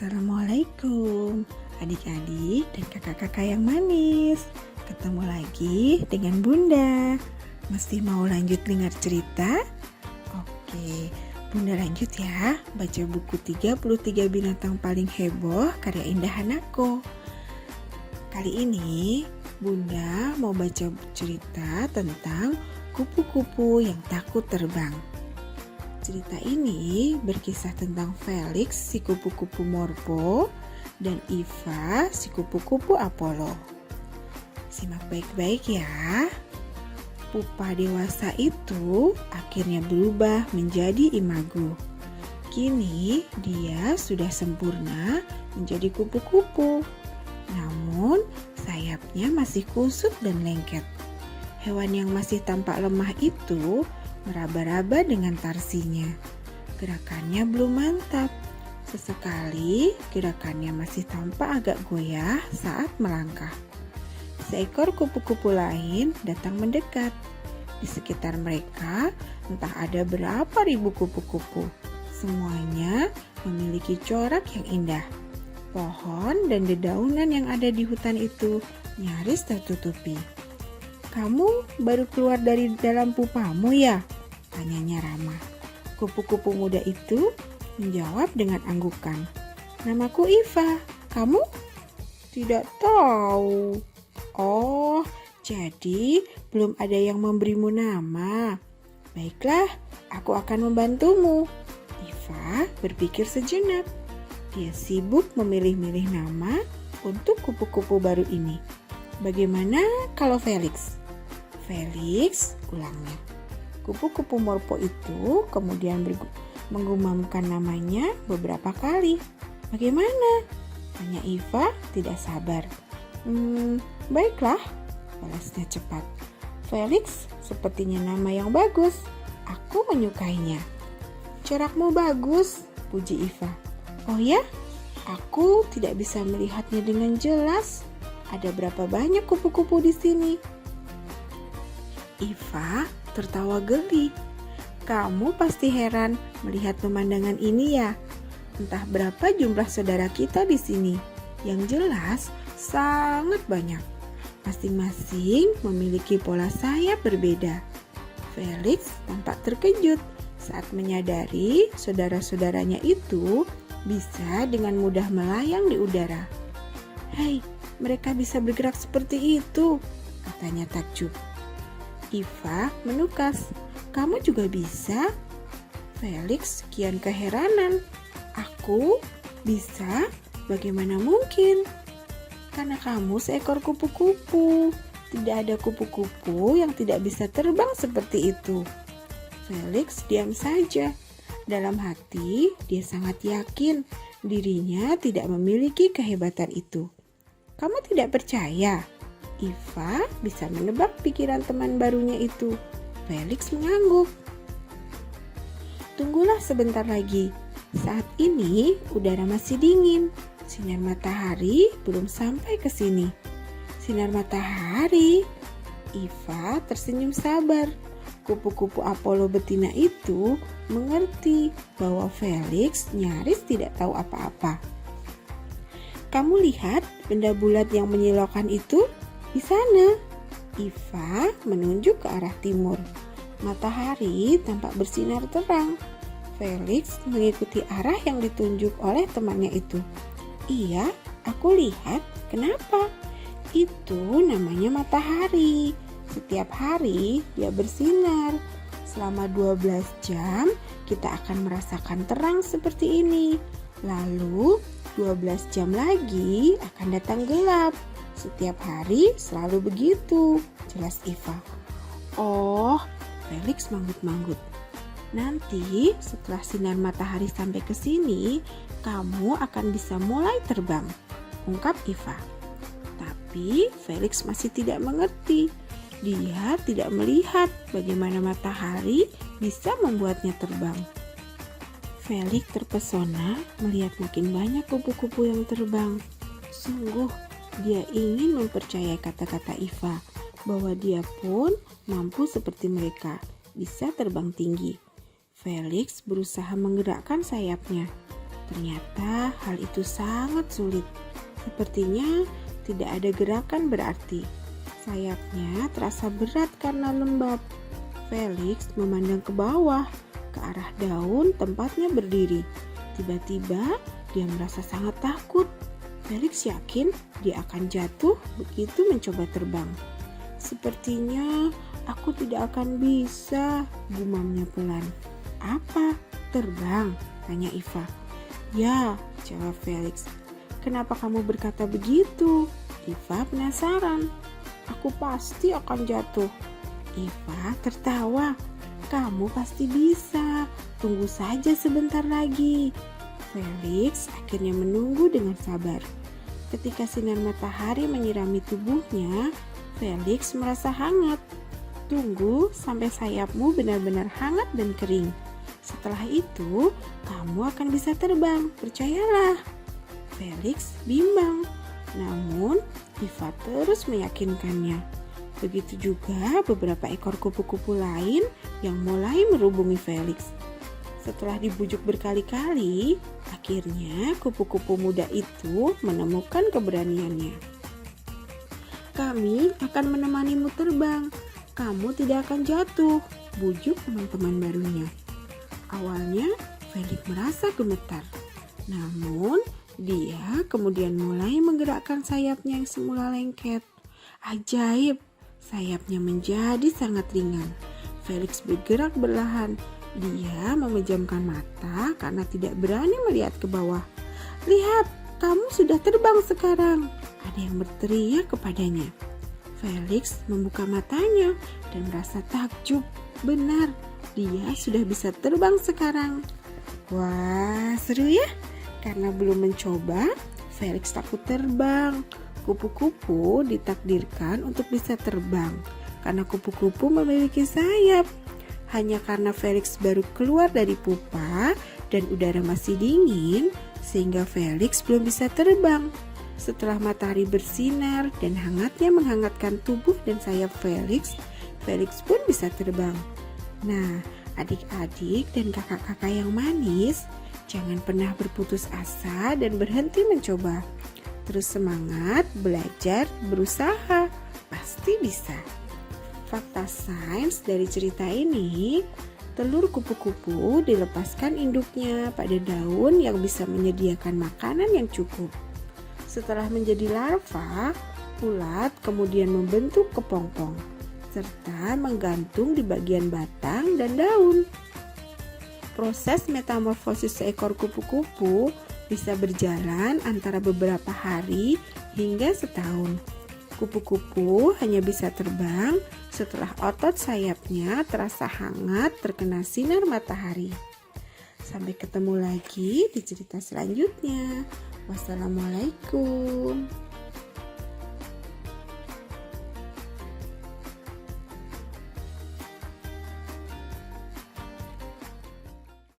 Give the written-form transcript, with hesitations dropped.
Assalamualaikum adik-adik dan kakak-kakak yang manis. Ketemu lagi dengan Bunda. Masih mau lanjut dengar cerita? Oke, Bunda lanjut ya. Baca buku 33 binatang paling heboh karya Indah Hanako. Kali ini Bunda mau baca cerita tentang kupu-kupu yang takut terbang. Cerita ini berkisah tentang Felix si kupu-kupu Morpho dan Eva si kupu-kupu Apollo. Simak baik-baik ya. Pupa dewasa itu akhirnya berubah menjadi imago. Kini dia sudah sempurna menjadi kupu-kupu. Namun sayapnya masih kusut dan lengket. Hewan yang masih tampak lemah itu meraba-raba dengan tarsinya. Gerakannya belum mantap. Sesekali gerakannya masih tampak agak goyah saat melangkah. Seekor kupu-kupu lain datang mendekat. Di sekitar mereka entah ada berapa ribu kupu-kupu. Semuanya memiliki corak yang indah. Pohon dan dedaunan yang ada di hutan itu nyaris tertutupi. "Kamu baru keluar dari dalam pupamu ya?" tanyanya ramah. Kupu-kupu muda itu menjawab dengan anggukan. "Namaku Eva, kamu?" "Tidak tahu." "Oh, jadi belum ada yang memberimu nama. Baiklah, aku akan membantumu." Eva berpikir sejenak. Dia sibuk memilih-milih nama untuk kupu-kupu baru ini. "Bagaimana kalau Felix?" "Felix," ulangnya. Kupu-kupu Morpho itu kemudian menggumamkan namanya beberapa kali. "Bagaimana?" tanya Eva tidak sabar. Baiklah," balasnya cepat. "Felix sepertinya nama yang bagus. Aku menyukainya." "Corakmu bagus," puji Eva. "Oh ya? Aku tidak bisa melihatnya dengan jelas. Ada berapa banyak kupu-kupu di sini?" Eva tertawa geli. "Kamu pasti heran melihat pemandangan ini ya? Entah berapa jumlah saudara kita di sini. Yang jelas sangat banyak. Masing-masing memiliki pola sayap berbeda." Felix tampak terkejut saat menyadari saudara-saudaranya itu bisa dengan mudah melayang di udara. "Hei, mereka bisa bergerak seperti itu," katanya takjub. Eva menukas, "Kamu juga bisa?" Felix kian keheranan. "Aku bisa? Bagaimana mungkin?" "Karena kamu seekor kupu-kupu. Tidak ada kupu-kupu yang tidak bisa terbang seperti itu." Felix diam saja. Dalam hati dia sangat yakin dirinya tidak memiliki kehebatan itu. "Kamu tidak percaya?" Eva bisa menebak pikiran teman barunya itu. Felix mengangguk. "Tunggulah sebentar lagi. Saat ini udara masih dingin. Sinar matahari belum sampai ke sini." "Sinar matahari?" Eva tersenyum sabar. Kupu-kupu Apollo betina itu mengerti bahwa Felix nyaris tidak tahu apa-apa. "Kamu lihat benda bulat yang menyilaukan itu? Di sana." Eva menunjuk ke arah timur. Matahari tampak bersinar terang. Felix mengikuti arah yang ditunjuk oleh temannya itu. "Iya, aku lihat. Kenapa?" "Itu namanya matahari. Setiap hari dia bersinar. Selama 12 jam kita akan merasakan terang seperti ini. Lalu 12 jam lagi akan datang gelap. Setiap hari selalu begitu," jelas Eva. "Oh," Felix manggut-manggut. "Nanti setelah sinar matahari sampai ke sini, kamu akan bisa mulai terbang," ungkap Eva. Tapi Felix masih tidak mengerti. Dia tidak melihat bagaimana matahari bisa membuatnya terbang. Felix terpesona melihat makin banyak kupu-kupu yang terbang. Sungguh dia ingin mempercayai kata-kata Eva bahwa dia pun mampu seperti mereka, bisa terbang tinggi. Felix berusaha menggerakkan sayapnya, Ternyata hal itu sangat sulit. Sepertinya tidak ada gerakan berarti. Sayapnya terasa berat karena lembab. Felix memandang ke bawah, ke arah daun tempatnya berdiri. Tiba-tiba dia merasa sangat takut. Felix yakin dia akan jatuh begitu mencoba terbang. Sepertinya aku tidak akan bisa, gumamnya pelan. Apa? Terbang? Tanya Iva. Ya, jawab Felix. Kenapa kamu berkata begitu? Iva penasaran. Aku pasti akan jatuh. Iva tertawa. Kamu pasti bisa. Tunggu saja sebentar lagi. Felix akhirnya menunggu dengan sabar. Ketika sinar matahari menyirami tubuhnya, Felix merasa hangat. Tunggu sampai sayapmu benar-benar hangat dan kering. Setelah itu, kamu akan bisa terbang, percayalah. Felix bimbang, namun Iva terus meyakinkannya. Begitu juga beberapa ekor kupu-kupu lain yang mulai merubungi Felix. Setelah dibujuk berkali-kali, akhirnya kupu-kupu muda itu menemukan keberaniannya. Kami akan menemanimu terbang. Kamu tidak akan jatuh, bujuk teman-teman barunya. Awalnya Felix merasa gemetar. Namun dia kemudian mulai menggerakkan sayapnya yang semula lengket. Ajaib, sayapnya menjadi sangat ringan. Felix bergerak perlahan. Dia memejamkan mata karena tidak berani melihat ke bawah. Lihat, kamu sudah terbang sekarang. Ada yang berteriak kepadanya. Felix membuka matanya dan merasa takjub. Benar, dia sudah bisa terbang sekarang. Wah, seru ya? Karena belum mencoba, Felix takut terbang. Kupu-kupu ditakdirkan untuk bisa terbang karena kupu-kupu memiliki sayap. Hanya karena Felix baru keluar dari pupa dan udara masih dingin, sehingga Felix belum bisa terbang. Setelah matahari bersinar dan hangatnya menghangatkan tubuh dan sayap Felix, Felix pun bisa terbang. Nah, adik-adik dan kakak-kakak yang manis, jangan pernah berputus asa dan berhenti mencoba. Terus semangat, belajar, berusaha, pasti bisa. Fakta sains dari cerita ini, telur kupu-kupu dilepaskan induknya pada daun yang bisa menyediakan makanan yang cukup. Setelah menjadi larva, ulat kemudian membentuk kepompong, serta menggantung di bagian batang dan daun. Proses metamorfosis seekor kupu-kupu bisa berjalan antara beberapa hari hingga setahun. Kupu-kupu hanya bisa terbang setelah otot sayapnya terasa hangat terkena sinar matahari. Sampai ketemu lagi di cerita selanjutnya. Wassalamualaikum.